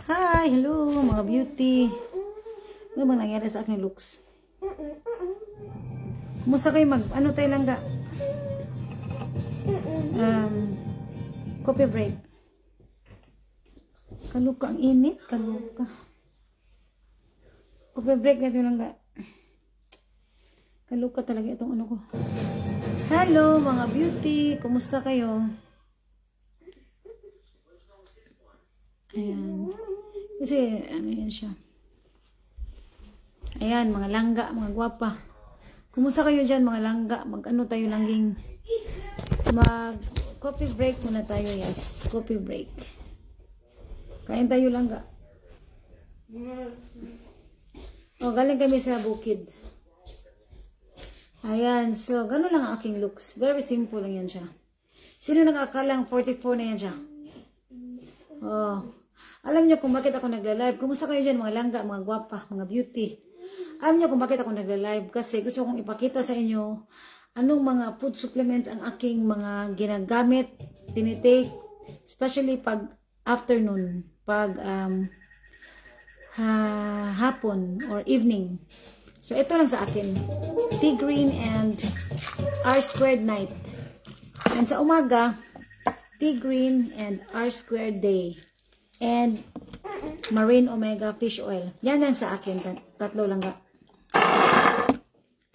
Hi! Hello mga beauty! Ano bang nangyari sa aking looks? Kumusta kayo ano tayo lang ga? Coffee break. Kaluka ang init. Kaluka. Coffee break na ito lang ga. Kaluka talaga itong ano ko. Hello mga beauty! Kumusta kayo? Ayan. Kasi, ano yan siya. Ayan, mga langga, mga gwapa. Kumusta kayo dyan, mga langga? Mag-ano tayo langging? Mag-coffee break muna tayo, yes. Coffee break. Kain tayo langga. O, galing kami sa bukid. Ayan, so, gano'n lang ang aking looks. Very simple lang yan siya. Sino nag-akalang 44 na yan siya? Oh. Alam niyo kung bakit ako nagla-live. Kumusta kayo dyan mga langga, mga gwapa, mga beauty. Alam niyo kung bakit ako nagla-live. Kasi gusto kong ipakita sa inyo anong mga food supplements ang aking mga ginagamit, tinitake. Especially pag afternoon, pag hapon or evening. So ito lang sa akin. T-green and R-squared night. And sa umaga, T-green and R-squared day. And marine omega fish oil. Yan lang sa akin. Tatlo lang ga.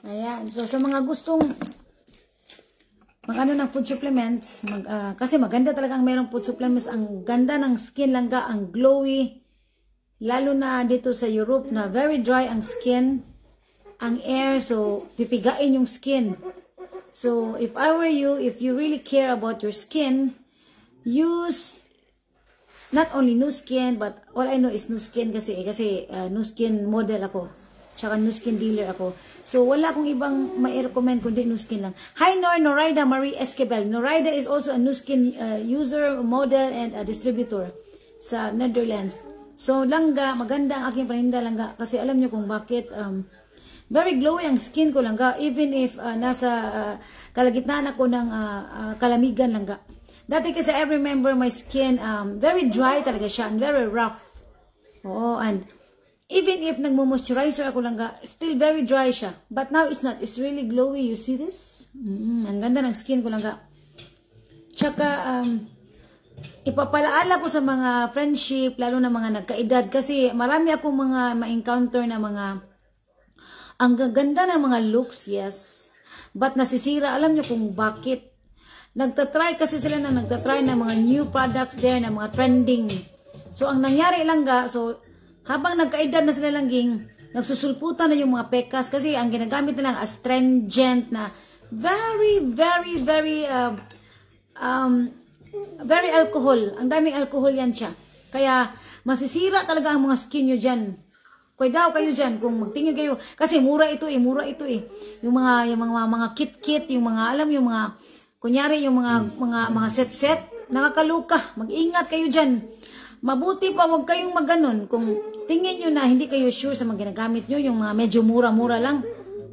Ayan. So, sa mga gustong mag-ano ng food supplements, kasi maganda talaga ang mayroong food supplements. Ang ganda ng skin lang ga. Ang glowy. Lalo na dito sa Europe na very dry ang skin. Ang air. So, pipigain yung skin. So, if I were you, if you really care about your skin, use not only Nu Skin, but all I know is Nu Skin kasi Nu Skin model ako. Tsaka Nu Skin dealer ako. So, wala akong ibang mai-recommend kundi Nu Skin lang. Hi, Noraida Marie Esquivel. Noraida is also a Nu Skin user, model, and a distributor sa Netherlands. So, langga, maganda ang aking paninda langga. Kasi alam nyo kung bakit, very glowy ang skin ko langga. Even if nasa kalagitnaan ako ng kalamigan langga. Dati kasi I remember my skin, very dry talaga siya and very rough. Oo, and even if nagmo-moisturizer ako lang, still very dry siya. But now it's not. It's really glowy. You see this? Ang ganda ng skin ko lang. Tsaka, ipapalaala ko sa mga friendship, lalo na mga nagkaedad. Kasi marami akong mga ma-encounter na mga, ang ganda ng mga looks, yes. But nasisira, alam nyo kung bakit. Nagtatry kasi sila na nagtatry ng mga new products there, na mga trending. So, ang nangyari lang so, habang nagkaedad na sila langging, nagsusulputan na yung mga pekas kasi ang ginagamit nilang astringent na very, very, very, very alcohol. Ang daming alcohol yan siya. Kaya, masisira talaga ang mga skin nyo dyan. Kaya daw kayo dyan, kung magtingin kayo, kasi mura ito eh. Yung mga kit-kit, yung mga, alam yung mga, kunyari yung mga set-set, nakakaluka. Mag-ingat kayo dyan. Mabuti pa, huwag kayong maganon. Kung tingin nyo na hindi kayo sure sa mga ginagamit nyo, yung mga medyo mura-mura lang,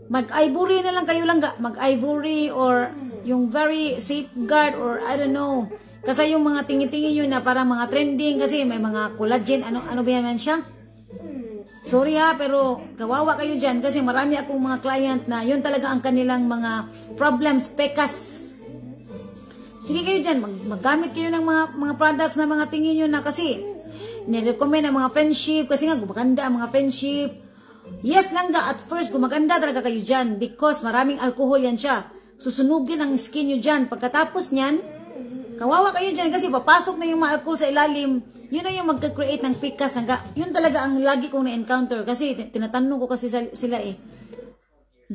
mag-ivory na lang kayo lang. Mag-ivory or yung very safeguard or I don't know. Kasi yung mga tingin-tingin nyo na parang mga trending kasi may mga collagen. Ano ba yan siya? Sorry ha, pero kawawa kayo dyan kasi marami akong mga client na yun talaga ang kanilang mga problems, pekas. Sige kayo dyan, maggamit kayo ng mga products na mga tingin nyo na kasi nirecommend ang mga friendship kasi nga gumaganda ang mga friendship. Yes lang at first gumaganda talaga kayo dyan because maraming alcohol yan siya. Susunugin ang skin nyo dyan. Pagkatapos nyan, kawawa kayo dyan kasi papasok na yung mga alcohol sa ilalim. Yun na yung magka-create ng pikas. Yun talaga ang lagi kong na-encounter kasi tinatanong ko kasi sila eh.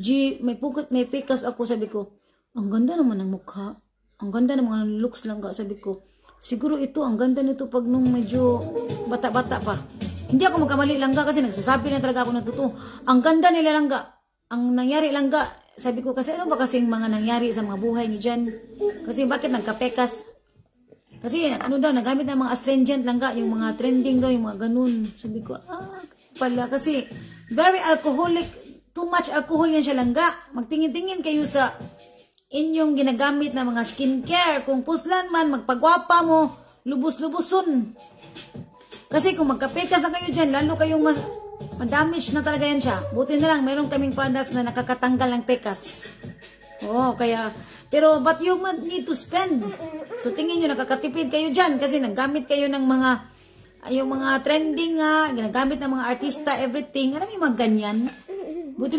G, may pikas ako, sabi ko, ang ganda naman ng mukha. Ang ganda ng mga looks lang sabi ko. Siguro ito, ang ganda nito pag nung medyo bata-bata pa. Hindi ako magkamali lang kasi nagsasabi na talaga ako ng totoo. Ang ganda nila lang Ang nangyari lang sabi ko kasi ano ba kasing mga nangyari sa mga buhay niyo dyan? Kasi bakit nagkapekas? Kasi ano daw, nagamit ng mga astringent lang yung mga trending daw, yung mga ganun. Sabi ko, pala kasi very alcoholic, too much alcohol yan siya lang Magtingin-tingin kayo sa inyong ginagamit na mga skincare. Kung puslan man, magpagwapa mo, lubos-lubuson. Kasi kung magka-pekas na kayo dyan, lalo kayong ma-damage na talaga yan siya. Buti na lang, meron kaming products na nakakatanggal ng pekas. Oo, kaya, pero but you need to spend. So tingin nyo, nakakatipid kayo dyan kasi naggamit kayo ng mga, yung mga trending nga, ginagamit ng mga artista, everything. Alam yung mga ganyan. Buti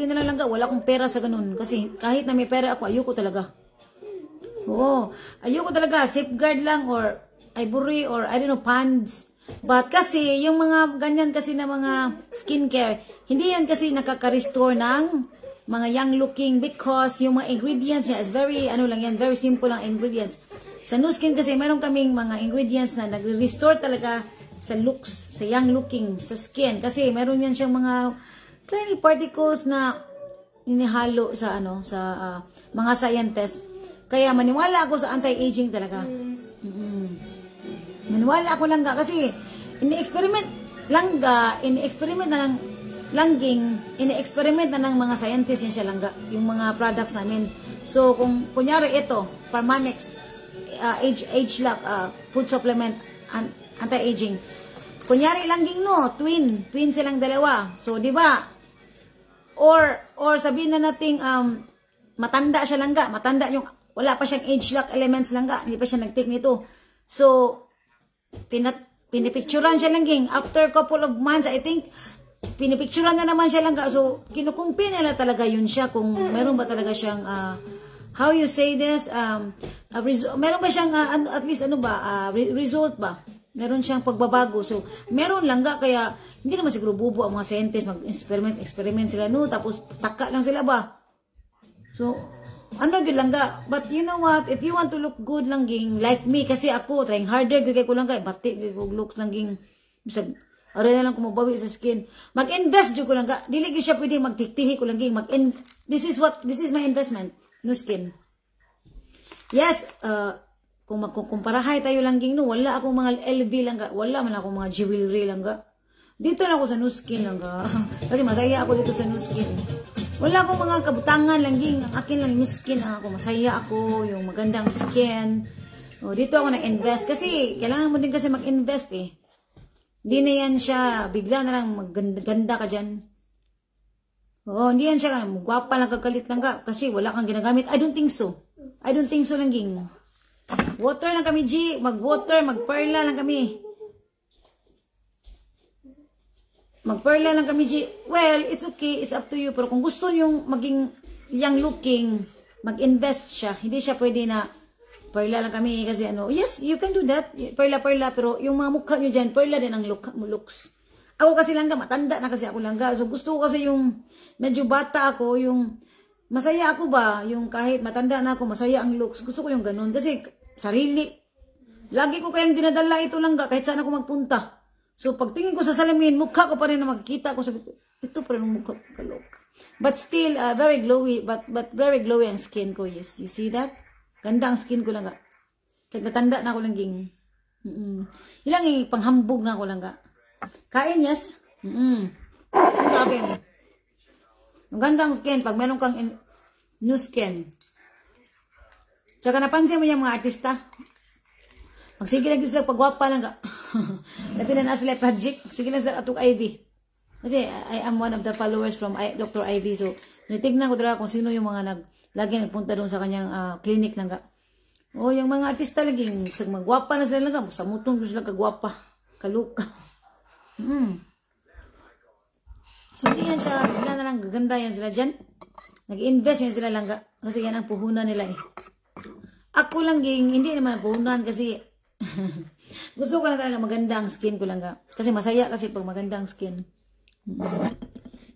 na lang wala akong pera sa ganun. Kasi kahit na may pera ako, ayoko talaga. Oo, ayoko talaga, safeguard lang or ivory or I don't know, Ponds. But kasi, yung mga ganyan kasi na mga skincare, hindi yan kasi nakaka-restore ng mga young looking because yung mga ingredients niya is very, very simple lang ingredients. Sa Nu Skin kasi, meron kaming mga ingredients na nagre-restore talaga sa looks, sa young looking, sa skin. Kasi meron yan siyang mga tiny particles na inihalo sa, mga scientists. Kaya maniwala ako sa anti-aging talaga. Maniwala ako lang kasi ini-experiment na ng langging, ini-experiment na ng mga scientists yan siya langga, yung mga products namin. So, kung kunyari ito, Permanex, age lock, food supplement, anti-aging. Kunyari langging twin silang dalawa. So, di ba? Or sabihin na nating matanda siya langga, wala pa siyang age lock elements langga, hindi pa siya nag-take nito. So, pinipicturan siya langging. After couple of months, I think, pinipicturan na naman siya langga. So, kinukumpin nila talaga yun siya kung meron ba talaga siyang, how you say this, meron ba siyang, at least result ba? Meron siyang pagbabago. So, meron langga. Kaya, hindi naman siguro bubo ang mga scientists, mag-experiment sila, tapos taka lang sila ba? So, good langga. But you know what? If you want to look good langging, like me, kasi ako, trying harder, gagay ko langga, batik, ko looks langging, bisag, aray na lang kumubawi sa skin. Mag-invest ko langga. Dili ko siya pwede magtiktihi ko langging. This is my investment. Nu Skin. Yes, kung magkukumparahay tayo langging, wala akong mga LV langga. Wala man akong mga jewelry langga. Dito na ako sa Nu Skin langga. Kasi masaya ako dito sa Nu Skin. Wala akong mga kabutangan langging. Ang akin lang Nu Skin ako. Masaya ako. Yung magandang skin. Dito ako nag-invest. Kasi, kailangan mo din kasi mag-invest eh. Hindi na yan siya. Bigla na lang maganda ka dyan. Hindi yan siya. Magwapa lang kagalit lang ka. Kasi wala kang ginagamit. I don't think so. Langging. Water lang kami, G. Mag-water, mag-perla lang kami. Mag-perla lang kami, G. Well, it's okay. It's up to you. Pero kung gusto nyo maging young looking, mag-invest siya. Hindi siya pwede na perla lang kami. Kasi yes, you can do that. Perla. Pero yung mga mukha nyo dyan, perla din ang looks. Ako kasi langga, matanda na kasi ako langga. So gusto ko kasi yung medyo bata ako, yung masaya ako ba? Yung kahit matanda na ako, masaya ang looks. Gusto ko yung ganun. Kasi sarili. Lagi ko kayang dinadala ito langga kahit saan ako magpunta. So, pagtingin ko sa salamin, mukha ko pa rin na makikita ko. Sabi ko, ito pa rin ang mukha ko. But still, very glowy. But very glowy ang skin ko. Yes, you see that? Ganda ang skin ko lang ga. Kahit natanda na ako langging. Ilang panghambog na ako lang ga. Kain, yes? Sabi mo. Ang ganda ang skin. Pag meron kang Nu Skin. Tsaka napansin mo yung mga artista. Magsige lang sila pagwapa lang ka. Dati na sila project. Sige lang sila atong Ivy. Kasi I am one of the followers from Dr. Ivy. So, nitignan ko talaga kung sino yung mga lagi nagpunta doon sa kanyang clinic lang ka. Yung mga artista laging magwapa na sila lang ka. Sa mutong sila kagwapa. Kaluka. So, hindi yan siya. Bigla na lang gaganda yan sila dyan. Nag-invest yan sila lang ka. Kasi yan ang puhunan nila eh. Ako lang hindi naman puhunan kasi gusto ko lang talaga maganda ang skin ko lang ga. Kasi masaya kasi pag maganda ang skin.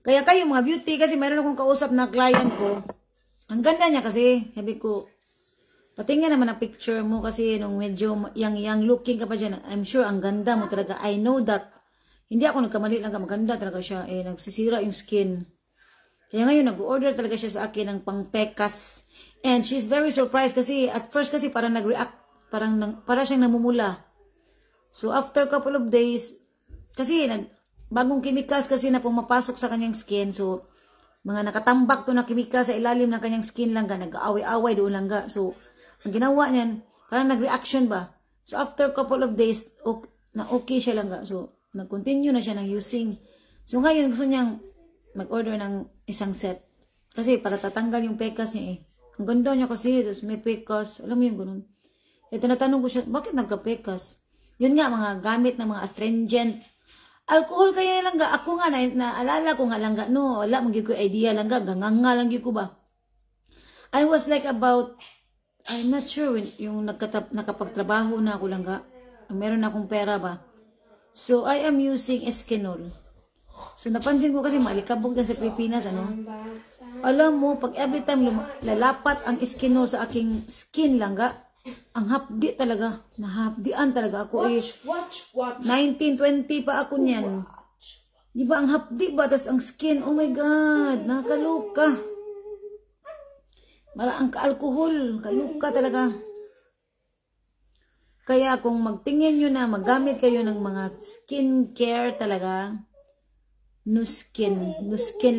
Kaya kayo mga beauty, kasi mayroon akong kausap na client ko. Ang ganda niya kasi. Sabi ko, patingin naman ang picture mo kasi nung medyo young looking ka pa dyan. I'm sure ang ganda mo talaga. I know that. Hindi ako nagkamali lang ka. Maganda talaga siya. Nagsisira yung skin. Kaya ngayon nag-order talaga siya sa akin ng pang-pekas. And she's very surprised kasi at first kasi parang nag-react. Para siyang namumula. So, after couple of days, kasi bagong chemicals kasi na pumapasok sa kanyang skin. So, mga nakatambak to na chemicals sa ilalim ng kanyang skin lang ga. Nag-away-away doon lang ga. So, ang ginawa niyan, parang nag-reaction ba? So, after couple of days, na okay siya lang ga. So, nag-continue na siya ng using. So, ngayon gusto niyang mag-order ng isang set. Kasi para tatanggal yung pekas niya eh. Ang ganda niya kasi, may pekas. Alam mo yung ganun. E tinatanong ko siya, bakit nagka-pekas? Yun nga, mga gamit na mga astringent. Alcohol kaya lang ga. Ako nga, naalala ko nga lang ga. No, wala, magyig ko idea lang ga. Ganganga lang ko ba? I was like about, I'm not sure, yung nakapagtrabaho na ako lang ga. Meron akong pera ba? So, I am using Eskinol. So, napansin ko kasi malikabog na sa Pilipinas, ano? Alam mo, pag every time lalapat ang Eskinol sa aking skin lang ga, ang hapdi talaga. Nahapdian talaga ako eh. 1920 pa ako niyan. Di ba ang hapdi ba? Tas ang skin, oh my God, nakaloka. Mara ang ka-alcohol, kaluka talaga. Kaya kung magtingin nyo na, maggamit kayo ng mga skincare talaga, Nuskin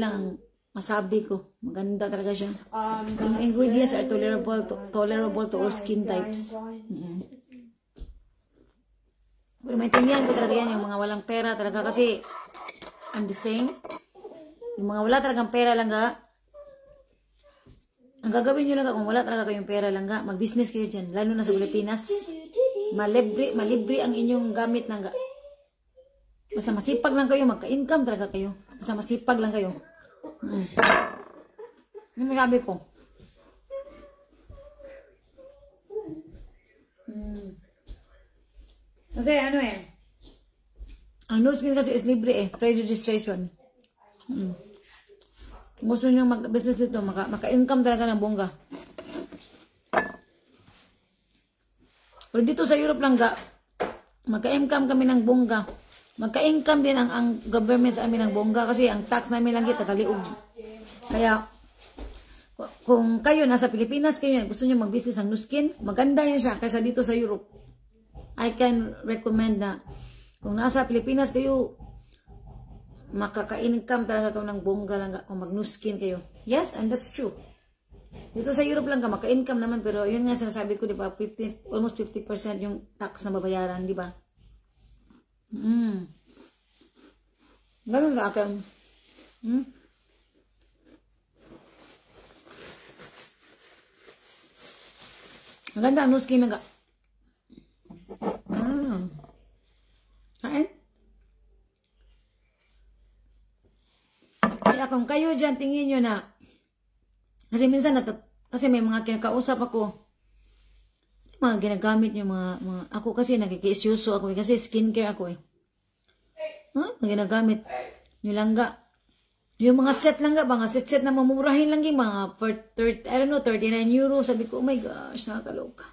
lang ang masabi ko. Maganda talaga siya. Yung ingredients are tolerable to all skin types. Pero maintindihan ko talaga yan, yung mga walang pera talaga kasi I'm the same. Yung mga wala talagang pera lang ga, ang gagawin nyo lang kung wala talaga kayong pera lang ga, mag-business kayo dyan, lalo na sa Pilipinas. Malibre ang inyong gamit lang ga. Basta masipag lang kayo, magka-income talaga kayo. Basta masipag lang kayo. Ano masabi ko? Kasi ano eh, ang Nuskin kasi is libre eh, free registration. Gusto nyo mag-business dito, maka-income talaga ng bongga. Pero dito sa Europe lang ga, maka-income kami ng bongga. Magka-income din ang government sa amin ng bongga kasi ang tax namin lang kita kaliog. Kaya, kung kayo nasa Pilipinas, kayo gusto nyo mag-business ng Nuskin, maganda yan siya kaysa dito sa Europe. I can recommend na kung nasa Pilipinas kayo, makaka-income talaga kayo ng bongga lang kung mag-Nuskin kayo. Yes, and that's true. Dito sa Europe lang ka, maka-income naman, pero yun nga sinasabi ko, di ba, almost 50% yung tax na babayaran, di ba? Ganun ka akin. Maganda ang Nuskin na ga. Kain? Kaya kung kayo dyan, tingin nyo na, kasi minsan, kasi may mga kinakausap ako, mga ginagamit nyo, mga ako kasi nagkikisuso ako, kasi skincare ako eh. Mga ginagamit nyo langga. Yung mga set langga, mga set na mamurahin lang yung mga, I don't know, 39 euro. Sabi ko, oh my gosh, nakakaloka.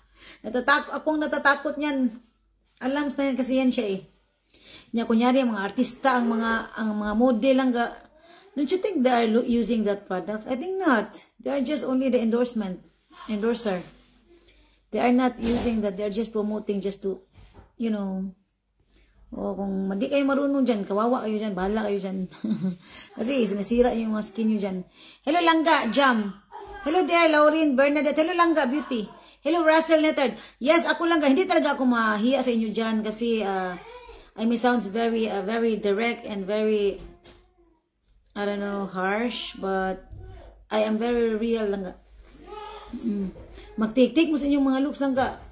Akong natatakot niyan. Alam na yan kasi yan siya eh. Niya, kunyari, ang mga artista, ang mga model langga, don't you think they are using that products? I think not. They are just only the endorser. They are not using that. They are just promoting just to, you know, kung hindi kayo marunong dyan, kawawa kayo dyan, bahala kayo dyan. Kasi sinisira yung mga skin nyo dyan. Hello Langga, Jam. Hello there, Laureen, Bernadette. Hello Langga, Beauty. Hello Russell Nettard. Yes, ako Langga. Hindi talaga ako mahiya sa inyo dyan kasi I mean, sounds very direct and very, I don't know, harsh, but I am very real Langga. Magtik-tik mo sa inyong mga looks Langga.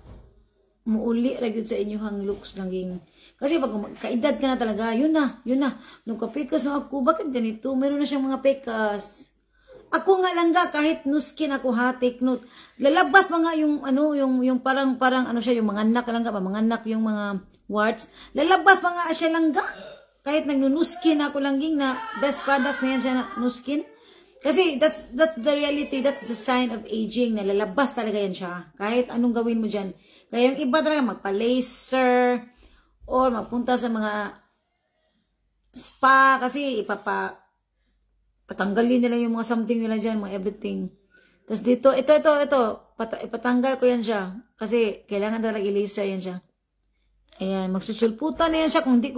Muuli ragid sa inyong looks Langging. Kasi pag kaedad ka na talaga, yun na. Nung kapekas na ako, bakit ganito? Meron na siyang mga pekas. Ako nga Langga, kahit Nuskin ako ha, take note. Lalabas pa nga yung, yung parang ano siya, yung mga anak Langga, mga anak yung mga warts. Lalabas pa nga siya Langga. Kahit nag-Nuskin ako Langging na best products na yan siya na Nuskin. Kasi that's the reality, that's the sign of aging, na lalabas talaga yan siya. Kahit anong gawin mo dyan. Kaya yung iba talaga, magpa-laser, or magpunta sa mga spa, kasi patanggalin nila yung mga something nila dyan, mga everything. Tapos dito, ito, ipatanggal ko yan siya. Kasi kailangan talaga i-laser yan siya. Ayan, magsusulputan na yan siya kung hindi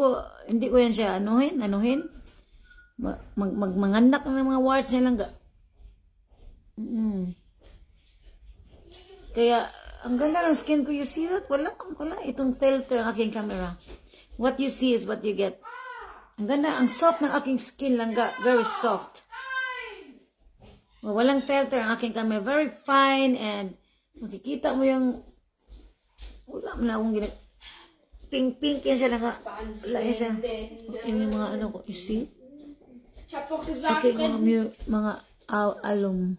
ko yan siya anuhin. Manganak ng mga warts niya Langga. Kaya, ang ganda ng skin ko. You see that? Wala itong filter ang aking camera. What you see is what you get. Ang ganda, ang soft ng aking skin langga. Very soft. Walang filter ang aking kamay. Very fine and makikita mo yung wala mo na akong pink yan siya langga. Wala yan siya. Yun yung mga ano ko. You see? Okay, mga alum.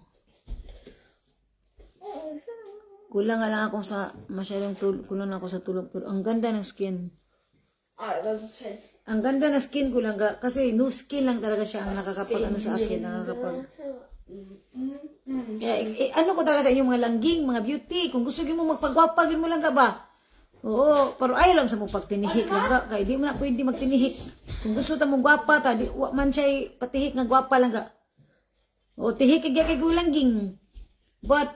Kulang nga lang ako sa masyadong kulang ako sa tulog. Pero ang ganda ng skin. Ang ganda ng skin ko lang kasi no skin lang talaga siya ang nakakapag ano sa akin, nakakapag ano ko talaga sa inyo mga langging, mga beauty, kung gusto mo magpagwapa mo lang ka ba? Oo, pero ayaw lang sa mo pagtinihik lang ka, kaya di mo na pwede magtinihik. Kung gusto ta mong gwapa ta, di man siya patihik nga gwapa lang ka. O tihik kay gulangging. But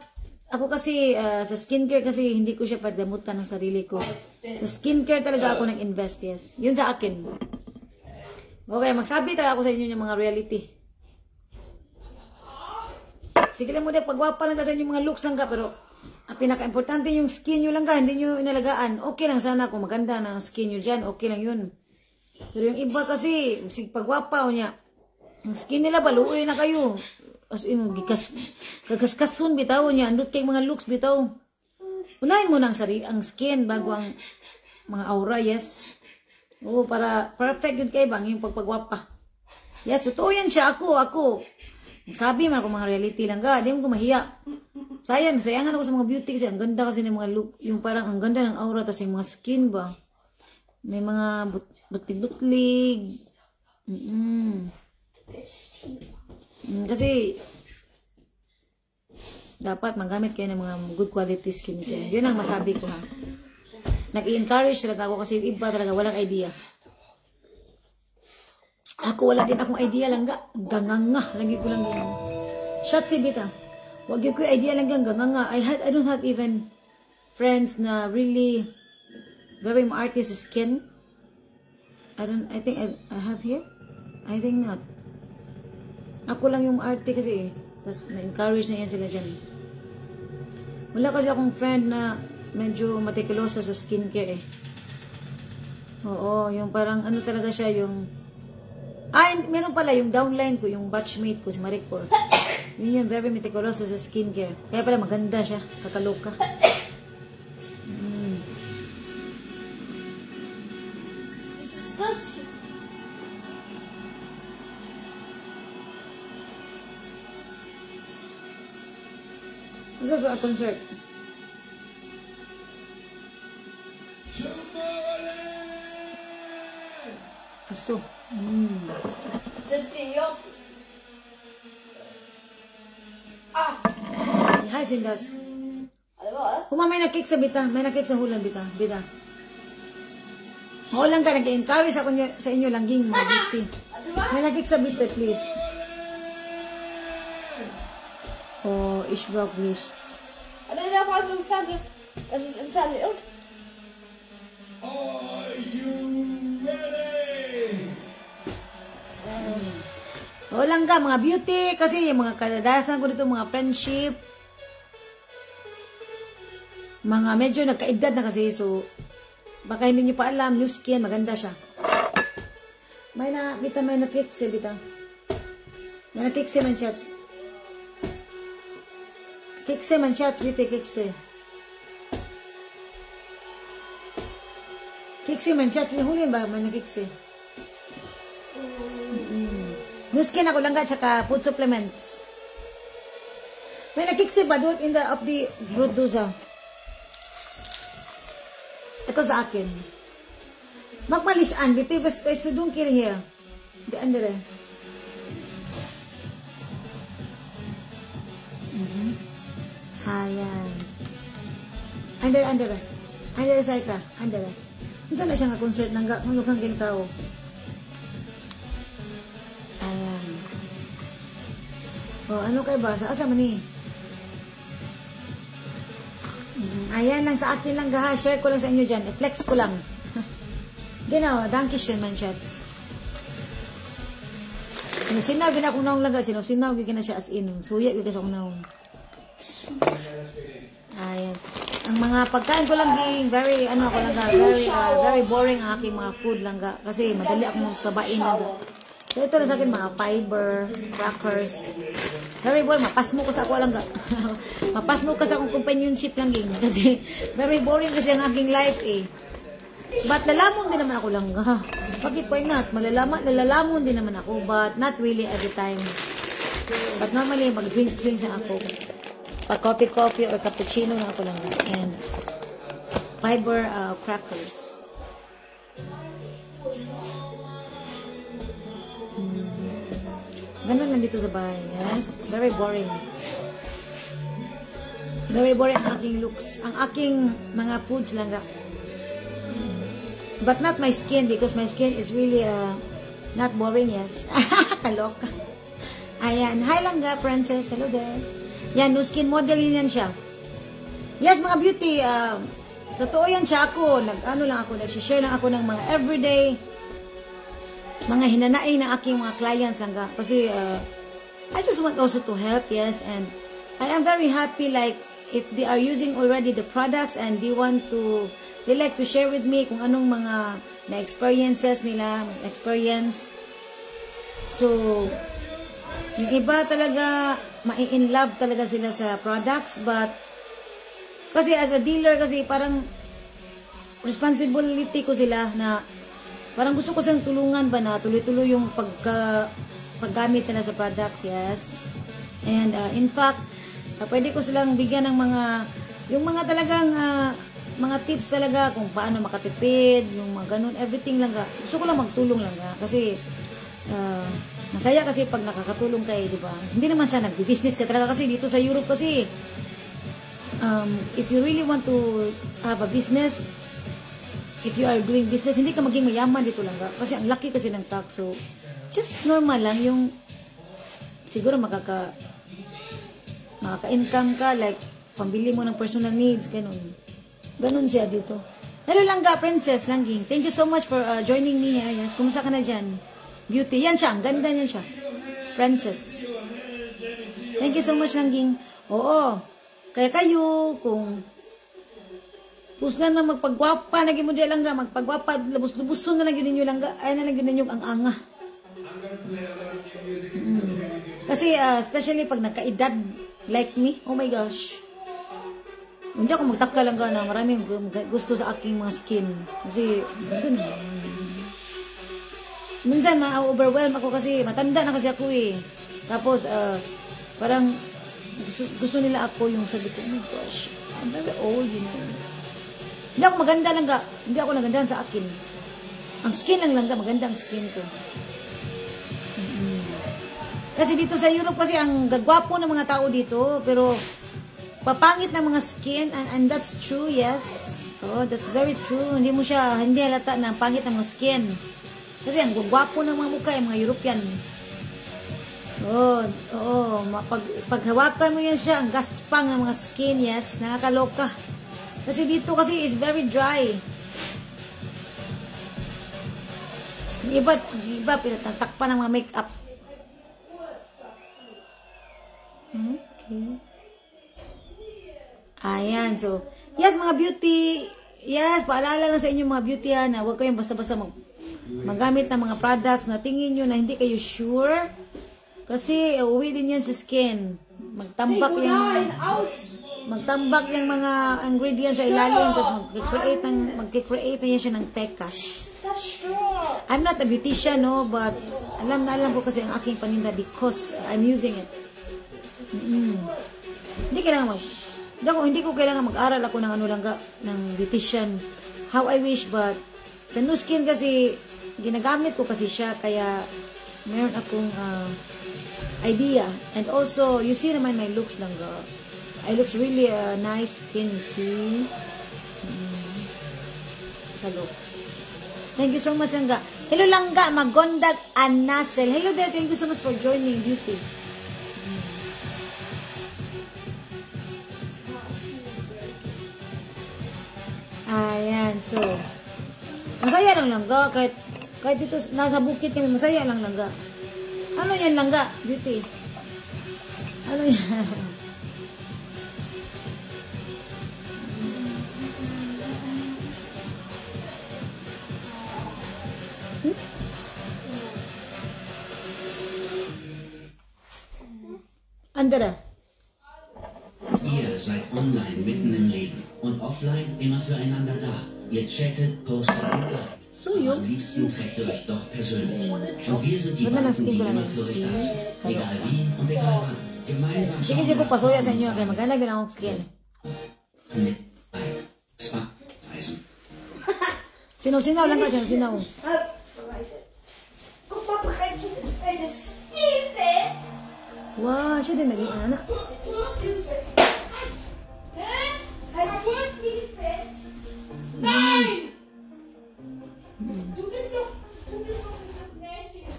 ako kasi, sa skincare kasi hindi ko siya padamutan ng sarili ko. Sa skincare talaga ako nag-invest, yes. Yun sa akin. Okay, magsabi talaga ako sa inyo ng mga reality. Sige lang mo din, pagwapa lang ka sa inyo mga looks lang ka, pero ang pinaka-importante yung skin nyo lang ka, hindi nyo inalagaan. Okay lang sana kung maganda na ang skin nyo dyan, okay lang yun. Pero yung iba kasi, pagwapa o niya, ang skin nila baluoy na kayo. As in, kagaskasun bitaw niya, andot kay mga looks bitaw. Unahin mo ng sarili, ang skin bago ang mga aura, yes. Oo, para perfect yun kay bang yung pagpagwapa. Yes, totoo yan siya, ako. Sabi man ako mga reality lang ka, di mo ko mahiya. Sayangan ako sa mga beauty kasi ang ganda kasi ng mga look, yung parang ang ganda ng aura, tas yung mga skin ba. May mga butlig-butlig. Kasi dapat magamit kayo ng mga good quality skincare. Yun ang masabi ko ha. Nag-i-encourage talaga ako kasi yung iba talaga walang idea. Ako wala din akong idea lang ganganga. Lagi ko lang ganyan. Shot si Bita. Wag yung ko idea lang ganganga. I don't have even friends na really very maarte sa skin. I think I have here. I think not. Ako lang yung arte kasi tapos na-encourage na yan sila dyan. Wala kasi akong friend na medyo meticulosa sa skincare eh. Oo, yung parang ano talaga siya yung meron pala yung downline ko, yung batchmate ko si Maricor. Yun yung very meticulosa sa skincare. Kaya pala maganda siya, kakaloka. This is a concert. Aso. Hi, Sindas. May nakik sa Bita. May nakik sa hulan, Bita. Oo lang ka, nag-encourage ako sa inyo langging mga beauty. May nakik sa Bita, please. Oh, ich brauche nichts. Der war so im Fernsehen. Das ist im Fernsehen. Are you ready? Lang ka, mga beauty. Kasi yung mga kadadasan ko dito, mga friendship. Mga medyo nagkaedad na kasi. So, baka hindi nyo pa alam, new skin, maganda siya. May na-kikse, Bita. May na-kikse man shots. Kikse man shots, Bita, kikse. Kikse man shots, hulin ba? May na-kikse. New skin ako lang ka, tsaka food supplements. May na-kikse ba doon in the of the producer? Ito sa akin. Magmalisaan, Bita, basta sudong kiri here. Di andere. Ayan. Andere sa ika. Andere. Isa na siya nga concert ng lukang gintaw. Ayan. O, ano kayo ba? Sa asa man eh? Ayan lang sa akin lang gaha. Share ko lang sa inyo dyan. I-flex ko lang. Ginaw, dankeschön man shots. Sinusinaw, ginakong naong lang ka. Sinusinaw, gina siya as in. Suya, gina sa akong naong. Ayan. Ang mga pagkain ko lang very ako lang very boring ang aking mga food lang kasi madali akong sabain lang. So ito na sa akin mga fiber, crackers. Very boring, mapasmo ko sa ako lang mapasmo ka sa akong companionship lang kasi very boring kasi ang aking life eh. But lalamon din naman ako lang Bakit why not? Malalamon din naman ako but not really every time. But normally mag-drinks na ako. Pag coffee or cappuccino na ako lang and fiber crackers. Ganun lang dito sa bahay. Yes, very boring. Very boring ang aking looks. Ang aking mga foods lang But not my skin because my skin is really not boring, yes. Kaloka. Ayan. Hi Langga, princess. Hello there. Yan, no skin model yan siya. Yes, mga beauty. Totoo yan siya ako. Nag-share lang ako ng mga everyday, mga hinanaing ng aking mga clients langga. Kasi, I just want also to help, yes. And I am very happy like if they are using already the products and they like to share with me kung anong mga na-experiences nila, experience. So, yung iba talaga, ma-in love talaga sila sa products, but, kasi as a dealer, kasi parang, responsibility ko sila na, parang gusto ko silang tulungan ba na tuloy-tuloy yung paggamit nila sa products, yes. And, in fact, pwede ko silang bigyan ng yung mga talagang, mga tips talaga kung paano makatipid, yung mga ganun, everything lang gusto ko lang magtulong lang kasi masaya kasi pag nakakatulong kayo, di ba? Hindi naman sa nagbi-business ka talaga kasi dito sa Europe kasi if you really want to have a business, if you are doing business, hindi ka maging mayaman dito lang kasi ang laki kasi ng tax. So just normal lang yung siguro makaka-income ka like pambili mo ng personal needs, ganun siya dito. Hello Langga, princess, Langging. Thank you so much for joining me here. Yes, kumusta ka na dyan? Beauty. Yan siya, ang ganda niyan siya. Princess. Thank you so much, Langging. Oo. Kaya kayo, kung pusna na magpagwapa, naging mo diyan Langga, magpagwapa, lubos-lubuson na lang yun ninyo Langga, ay na lang yun ninyo ang anga. Kasi, especially pag nagkaedad like me, oh my gosh. Hindi ako magtaka lang na maraming gusto sa aking mga skin. Kasi, minsan ma-overwhelm ako kasi matanda na kasi ako eh. Tapos, parang gusto nila ako yung sabi ko, oh my gosh, I'm very old, you know. Hindi ako maganda lang hindi ako nagandahan sa akin. Ang skin lang maganda ang skin ko. Kasi dito sa Europe kasi ang gagwapo ng mga tao dito, pero papangit ng mga skin, and that's true, yes. Oh, that's very true. Hindi halata na pangit ng mga skin. Kasi ang gwapo ng mga mukha ay mga European. Pag hawakan mo yan siya, ang gaspang ng mga skin, yes, nakakaloka. Kasi dito kasi is very dry. Iba pinatatakpan ng mga makeup. Okay. Ayan, so, yes, mga beauty, yes, paalala lang sa inyo mga beauty na huwag kayong basta-basta magamit ng mga products na tingin nyo na hindi kayo sure. Kasi, uwi din yan sa skin. Magtambak yung mga ingredients sa ilalim, tapos mag-create na yan siya ng pekas. I'm not a beautician, no, but alam ko kasi ang aking paninda because I'm using it. Hindi ko kailangan mag-aral ako ng ng beautician. How I wish, but sa Nu Skin kasi ginagamit ko kasi siya, kaya meron akong idea. And also, you see naman my looks Langga. I looks really nice skin, you see. Hello. Thank you so much Langga. Hello Langga, Magondag Anasel. Hello there, thank you so much for joining, beauty. Ayan, so masaya lang Langga, kahit dito nasa bukid kami, masaya lang Langga. Ano yan Langga, beauty? Ano yan? Andere. Ihr seid online mitten im Leben und offline immer füreinander da. Ihr chattet, postet und liked. So, Aber yun. am liebsten trefft ihr euch doch persönlich. Und wir sind die Ganda ng beiden, skin die ko immer lang. für euch See? da sind. Egal wie und egal wann. Gemeinsam Sige, sige ko pasuya sa inyo kay maganda gina akong skin. Mit ein, zwei, Reisen. Sinaw-sinaw lang ka, sinaw-sinaw. Guck mal, eine Stilbett. Wow, siya din naging anak. Ein Stilbett. Nein! Du bist doch das Märchen.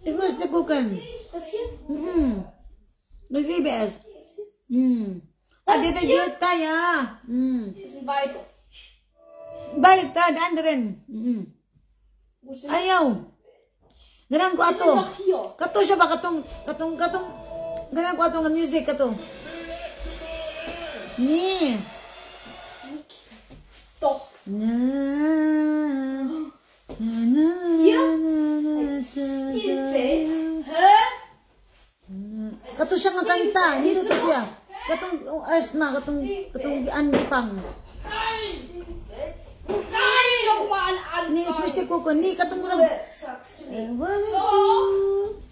Ich muss dir gucken. Was hier? Ich liebe es. Ah, dito yun tayo. Wir sind weiter. Bayad ta, the anderen. Wo sind Ayaw. Ganang ko wir? ato. sind noch hier. Kato siya ba? Katong. Ganang ko ato nga music, kato. Ni. Doch. Hier? Stilbett. Hä? Kato siya nga kanta. Dito to siya. Katong ars na. Katong gianipang. Nein, nochmal an Ni, Anfang. ismiste ko ko. Ni, katong murag. Sagst du nicht.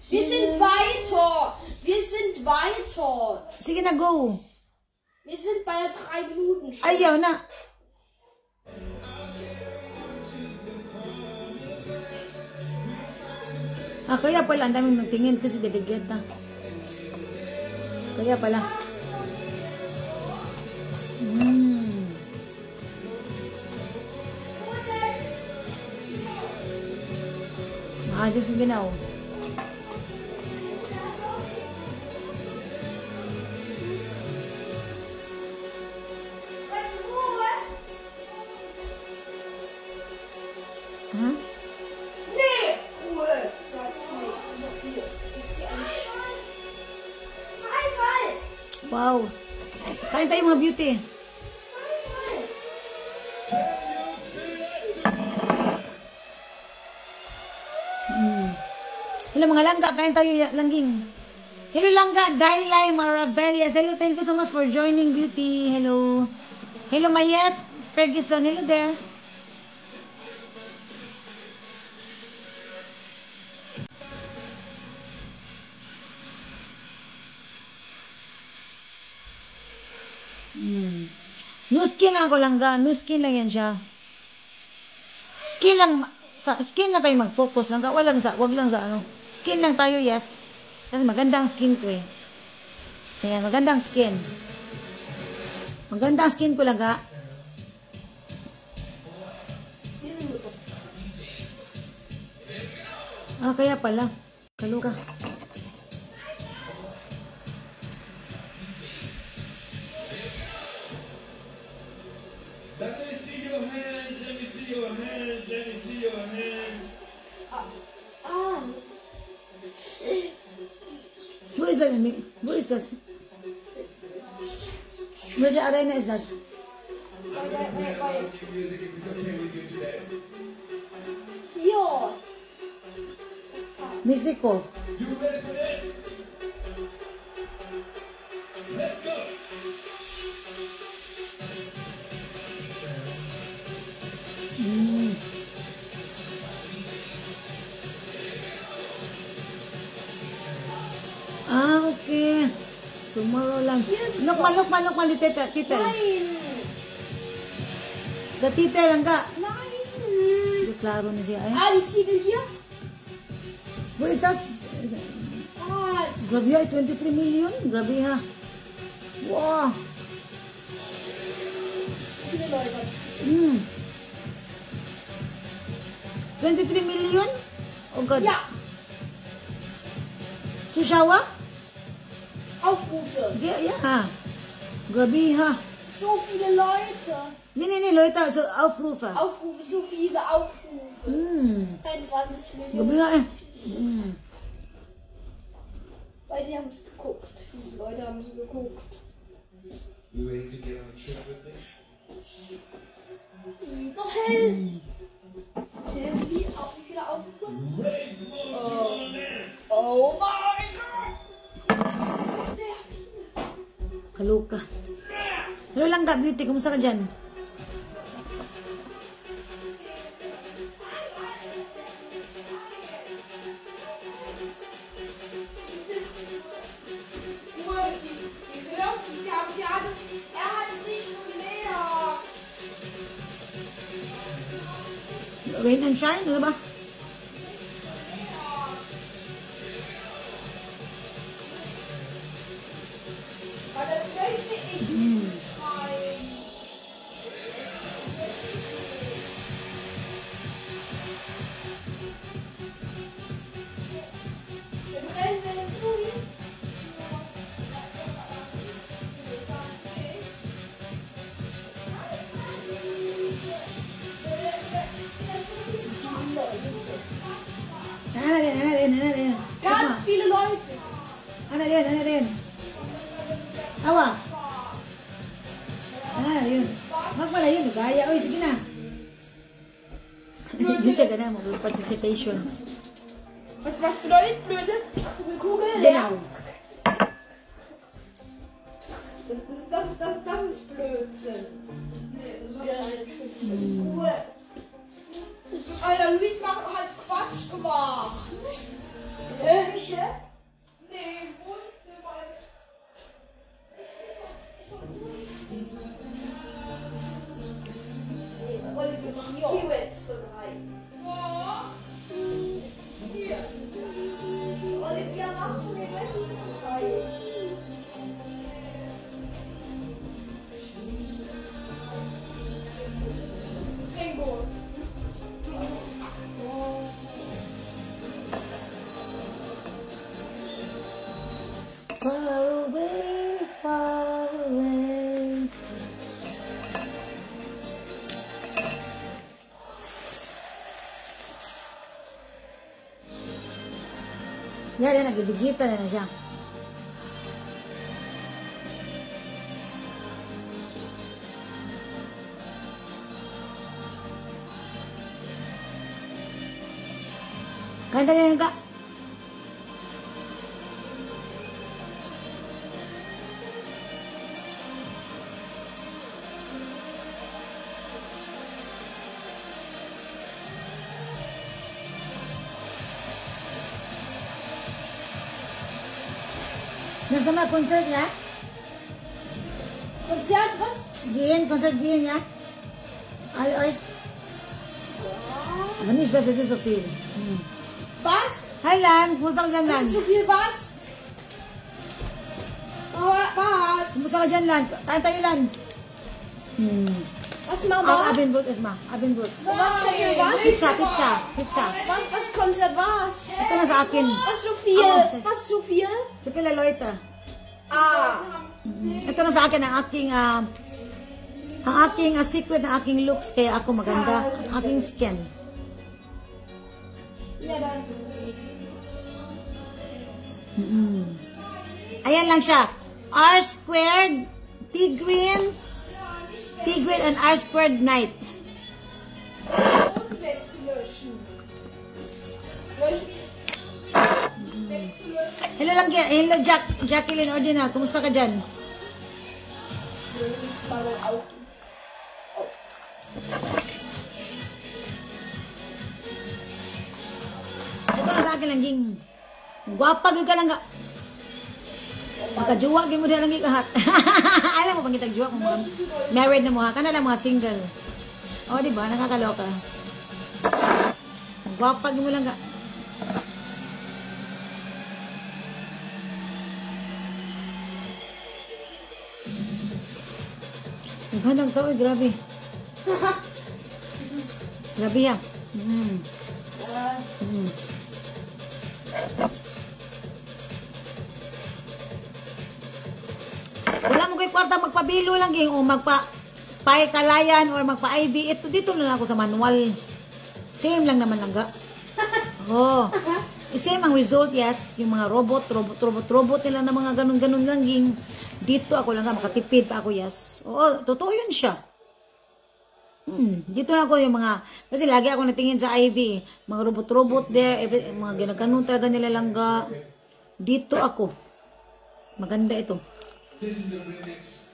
Wir sind weiter. Wir sind weiter. Sige na, go. Wir sind bei 3 Minuten schon. Ayaw na. Ah, kaya pala, ang daming nagtingin kasi David Guetta. Kaya pala. Maayos yung ginaw. Ha? Nee, Ruhe. Sagst du nicht. Wir sind doch hier. Ist hier ein Einmal. Wow. Kain tayo mga beauty. Hello mga langga, kain tayo langging. Hello langga, Dailay Marabelias. Hello, thank you so much for joining beauty. Hello. Hello Mayet Ferguson. Hello there. No skin lang ako langga. No skin lang yan siya. Skin lang. Sa skin lang kayo mag-focus lang. Wag lang sa ano. Skin lang tayo, yes. Kasi magandang skin ko eh. Ayan, magandang skin. Magandang skin ko lang ha. Ah, kaya pala. Kaluka. Let me see your hands. Let me see your hands. Let me see your hands. Who is that? Who is this? Which arena is that? Wait. Music if it's okay with you today. Hier. Mexico. You ready for this? Let's go. Ah, okay. Tomorrow lang. Yes. Look mal, tita. Nein. The tita lang ka. Nein. Klaro na siya eh. Ah, die Titel hier? Who is that? Was? Grabe ay, 23 million. Grabe ha. Wow. Viele Leute haben es gesehen. 23 million? Oh God. Ja, Zuschauer? Aufrufe. Ja. Grabe ha. So viele Leute. Nee, Leute, so Aufrufe. Aufrufe, so viele Aufrufe. 23 Grabe Millionen. ha eh. Weil die haben es geguckt. Viele Leute haben es geguckt. You ready to get on a trip with me? Doch hell. Wie viele Aufrufe? Raise the bar to our land. Oh mein Gott. Sehr viele. Kaluka. Hello lang ka, beauty. Kumusta ka dyan? Rain and shine, ano ba? Aber das möchte ich nicht schreien. Wir brennen Fuß. Ano rin. Ganz viele Leute. Ano rin. Awa. Yun. Magpala yun, gaya. Oy, sige na. Hindi siya ganun, participation. Was bedeutet blöde Kugel? Genau. Das ist Blödsinn. Alter, Luis hat Quatsch gemacht. Welche? Nee, Wohnzimmer. Weil ich so Kiewitz so rein. Ja. Hier. Olivia macht von den letzten rein. Ringo. Far away, far away. Yan, nagibigitan na siya. Kanta na ka. Nasa mga concert niya? Konzert, was? Concert gehen ya? Alle euch? Aber nicht, dass es ist so viel. Was? Hi Lan, kumusta ka dyan Lan? So viel was? Was? Kumusta ka dyan Lan? Tayo Lan. Was, Mama? Abendbrot erstmal, Abendbrot. Was Konzert was? Pizza. Was Konzert was? Ito na sa akin. Was so viel? Ah, Was so viel? So viele Leute. Ito na sa akin ang aking secret na aking looks kaya ako maganda. Ang aking skin. Ja, das ist Ayan lang siya. R squared, T green and R squared night. Und wegzulöschen. Löschen. Wegzulöschen. Hello Jacqueline Ordinal, kumusta ka dyan? Ito na sa akin lang ging. Gwapa gyud ka lang ga. Magkajuwa gyud mo diha lang kahat. Alam mo bang kitag juwa kung married na mo ha, kana lang mga single. Oh, di ba? Nakakaloka. Gwapa gyud mo lang ga. Gandang tao, grabe. Grabe yan. Wala mo kay kwarta magpabilo lang ging o magpa-kalayan or magpa-IV. Ito dito na lang ako sa manual. Same lang naman lang ga. Oh. Same ang result, yes. Yung mga robot nila na mga ganun-ganun lang ging. Dito ako lang nga, makatipid pa ako, yes. Oo, totoo yun siya. Dito na ako yung mga, kasi lagi ako natingin sa IV. Mga robot there, mga ganun talaga nila langga. Dito ako. Maganda ito. This is a remix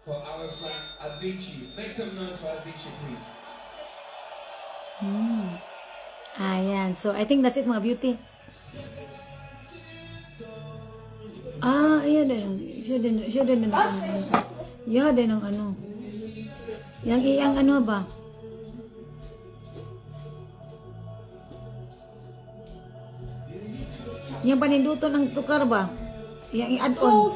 for our friend Avicii. Make some noise for Avicii, please. Ayan. So, I think that's it, mga beauty. Ayan din. Siya din ng Siya din ng ano. Yang ano ba? Yang paninduto ng tukar ba? Yang i-add-ons.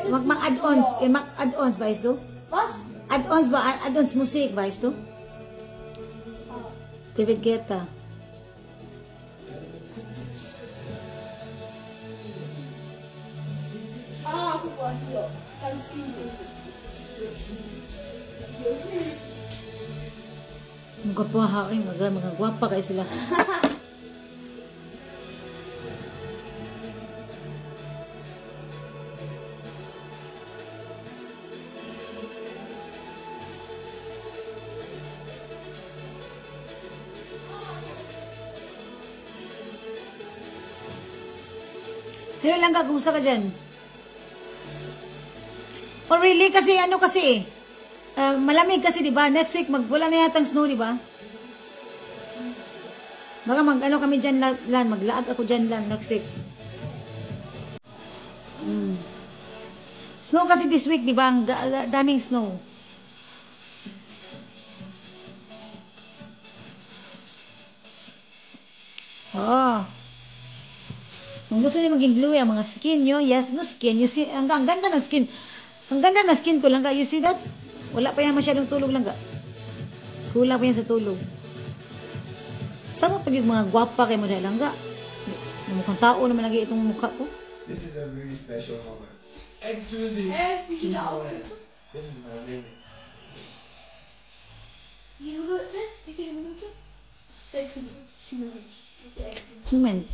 Mag-add-ons. Mag-add-ons ba ito? Was? Add-ons ba? Add-ons musik ba ito? David Guetta. Guck mal hier. Ganz viele. Mga paha ay mga gwapa kayo sila. Hello lang ka, kumusta ka dyan? Oh really? Kasi ano kasi malamig kasi diba? Next week wala na yatang snow diba? Baka ano kami dyan lan, maglaag ako dyan lan next week. Snow kasi this week diba? Ang daming snow. Oh. Kung gusto niyo maging glowy ang mga skin nyo, yes, no skin. You see, ang ganda ng skin. Ang ganda ng skin ko lang, you see that? Wala pa yan masyadong tulog lang, kulang pa yan sa tulog. Sama pag yung mga gwapa kayo mo dahil lang, mukhang tao naman lagi itong mukha ko. This is a really special moment. Exclusive. Wie sieht er aus? This is my remix. Wie wird das? Wie viele Minuten? 56 Minuten. Moment.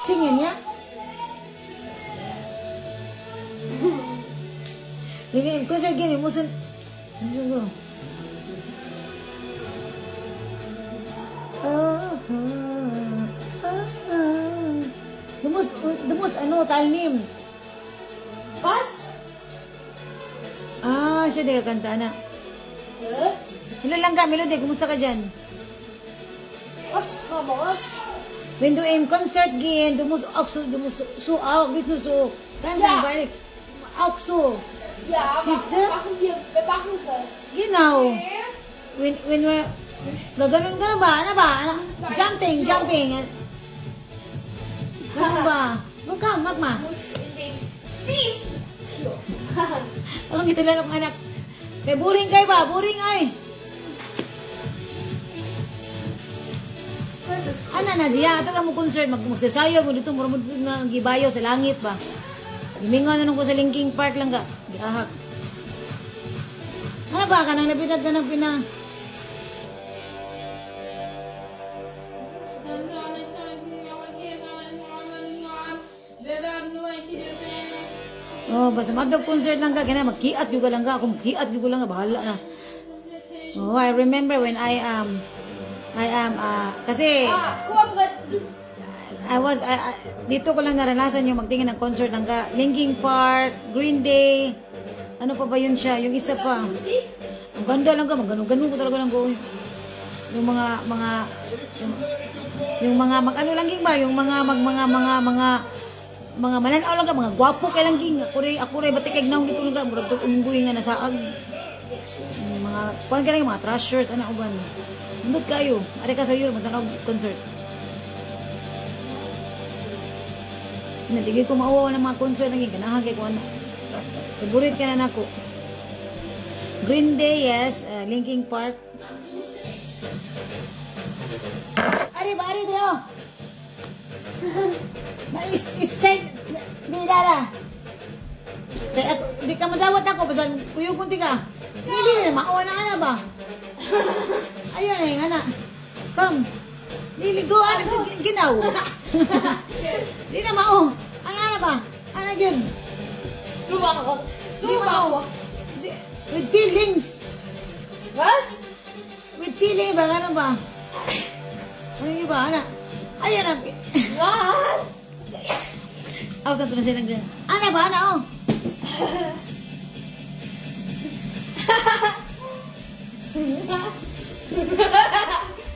Singin ya? Ini konsert gini musim sungguh. Dumus ano talim. Was? Siya di kakanta na. Hello lang ka, Melody, kumusta ka dyan? Was? Mama, was? When du im Konzert gehen, du musst so auch, bist du so, ganz Ja. langweilig, auch so. Ja, Siehst du? wir machen das. Genau. When we're, gano'n ba? Ano ba? Jumping. Ganun ba? Magma. Muss in den dies. Ang gitala ng anak. Kay buring kayo ba? Buring ay. Ana na diya, ato ka mo concert, magsasayaw mo dito, mura mo dito nga gibayo sa langit ba? Gimingaw na nung ko sa Linking Park lang ga. Diahak. Ano ba? Kanang nabidag ka ng pinang... Oh, basta magdag concert lang ka, kaya magkiat juga lang ka, ako magkiat juga lang ka, bahala na. Oh, I remember when I am, kasi, Guck mal, Brett. dito ko lang naranasan yung magtingin ng concert ng Linkin Park, Green Day, ano pa ba yun siya, yung isa pa. Musik? Ang ganda lang ka, magano ko talaga lang gawin. Yung ano lang ging ba, yung mga mananaw lang ka, mga gwapo kay lang ging. Ako rin, batik kay gnaw dito lang ka, murag ito umungguy nga nasaag. Mga, kuhan ka lang yung mga trashers, ano uban. Nandot kayo, ari ka sa Euro, magtanaw concert. Natigil ko maawawa ng mga concert, naging kanahagay ko ano. Favorite ka na nako. Green Day, yes. Linkin Park. Ari dito. Is-send. Di dala. Di ka madawat ako. Basta kuyog kunti ka. Hindi na. Maawa na ana ba? Ayun na yung ana. Come. Liligo. Ano ginaw? Di na mao. Ano ba? Ano yun? Du machst Sumaw. With feelings. What? With feeling ba? Ano ba? Ano yung iba? Ano? Ayan ang... What? Ako sa tunan silang ganyan. Ano ba? Ano? Oh?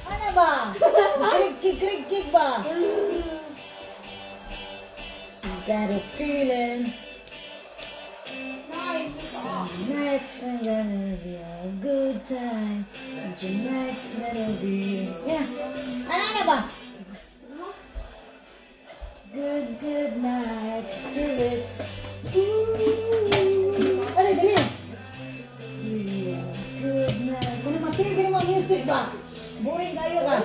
Ano ba? Krik ba? You got a feeling. Tonight I'm gonna be a good time. And tonight gonna be... Yeah. Ano ba? Good night. Do it. Ooh. Ano, dali. Yeah. Good night. Kung makinig mo music ba? Boring kayo ka.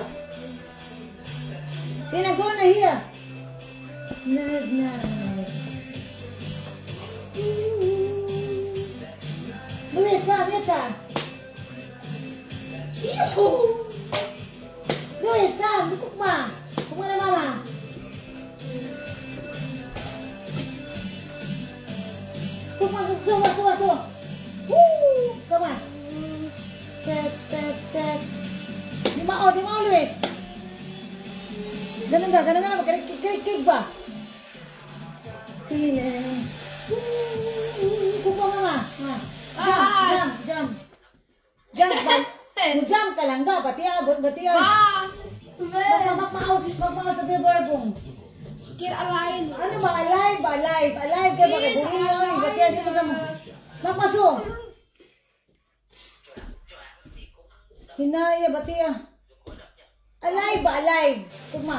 Sina, go na here. Good night. Luis, come, Yeta. Luis, come, dukok ma. Kumana mama. Suwa. Woo! Come on. Tet. Di mau, Luis. Ganun ba? Krik ba? Feeling. Kupa mama. Jump ba? Jump ka lang ba? Bati. Magpapaaw sa bibarbong. Get alive. Ano ba? Alive ka ba? Buhin nga yun. Bati di mo sa mo. Magpaso. Hinaya, bati Alive ba? Kugma.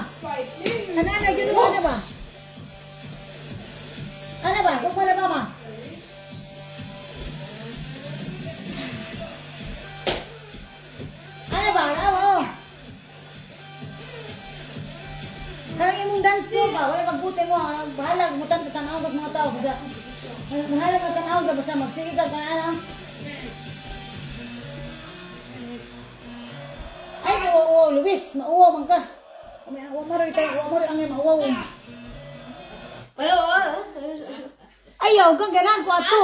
Ano, gano'n mo na ba? Ano ba? Kugma na ba, ma? Ano ba? Oh. Karang imong dance floor ba? Wala magbuti mo. Bahala, tanaw ka sa mga tao. Bahala ka tanaw ka. Basta magsige ka. Ano? Ay, Luis. Mauwaw man ka. Umaroy tayo. Umaroy ang yung mauwaw. Ayaw kang ganan ko ato.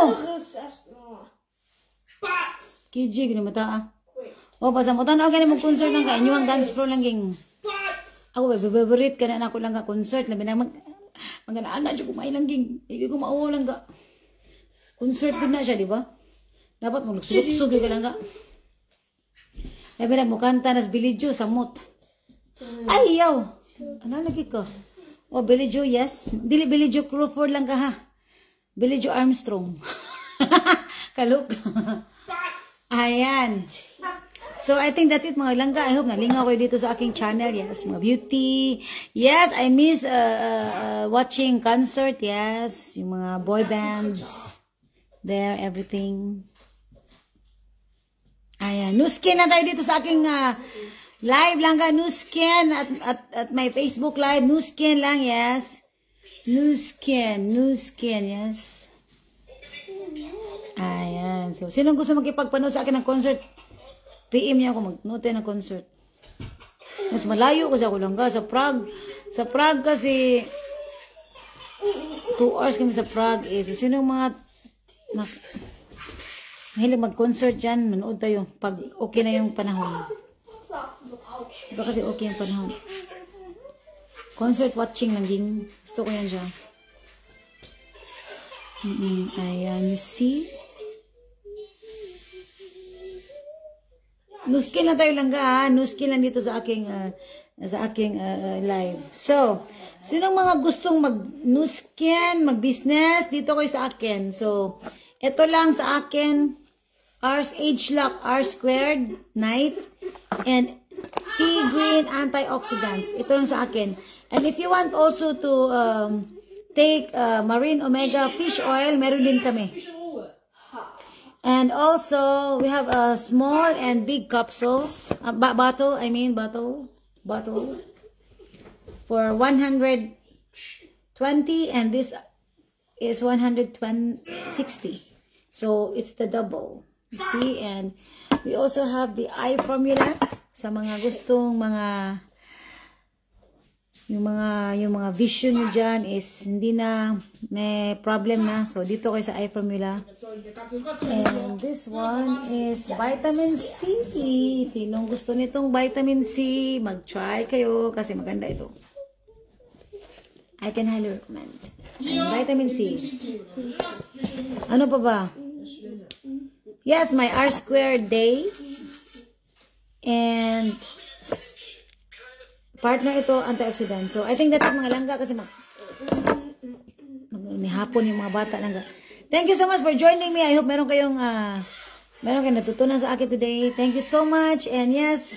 Kiji, ginamata O, basta mo tanaw ka na mag-concert lang ka. Inyo ang dance floor lang ging. Ako, favorite ka na ako lang ka concert. Labi na mag-anaan na siya kumain lang ging. Hindi ko mauwaw lang ka. Concert din na siya, di ba? Dapat mag-luksug ka lang ka. Labi na mo kanta nas Billie Joe samot. Ay, yaw. Ano lagi ko? O, Billie Joe, yes. Dili Billie Joe Crawford lang ka ha. Billie Joe Armstrong. Kalok. Ayan. So, I think that's it mga langga. I hope nalingaw kayo dito sa aking channel. Yes, mga beauty. Yes, I miss watching concert. Yes, yung mga boy bands. There, everything. Ayan. Nuskin na tayo dito sa aking live langga. Nuskin at my Facebook live. Nuskin lang, yes. Nuskin, yes. Ayan. So, sinong gusto magkipagpanood sa akin ng concert? PM niya ako mag-note ng concert. Mas malayo ko sa Kulangga, sa Prague. Sa Prague kasi 2 hours kami sa Prague eh. So sino mga mahilig mag-concert dyan, manood tayo pag okay na yung panahon. Diba kasi okay yung panahon. Concert watching lang din. Gusto ko yan siya. Ayan, you see? Nuskin lang tayo langga ha. Nuskin lang dito sa aking live. So, sinong mga gustong mag-nuskin, mag-business, dito kayo sa akin. So, ito lang sa akin. Ars Age Lock, R squared, night, and tea green antioxidants. Ito lang sa akin. And if you want also to take marine omega fish oil, meron din kami. And also, we have a small and big capsules, bottle for 120, and this is 160. So, it's the double. You see, and we also have the eye formula sa mga gustong mga yung mga vision nyo dyan is hindi na may problem na. So, dito kayo sa eye formula. And this one is vitamin C. Sinong gusto nitong vitamin C, mag-try kayo kasi maganda ito. I can highly recommend. And vitamin C. Ano pa ba? Yes, my R-squared day. And partner ito, antioxidant. So, I think that's it mga langga kasi nihapon yung mga bata langga. Thank you so much for joining me. I hope meron kayong natutunan sa akin today. Thank you so much. And yes,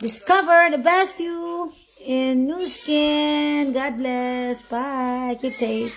discover the best you in Nu Skin. God bless. Bye. Keep safe.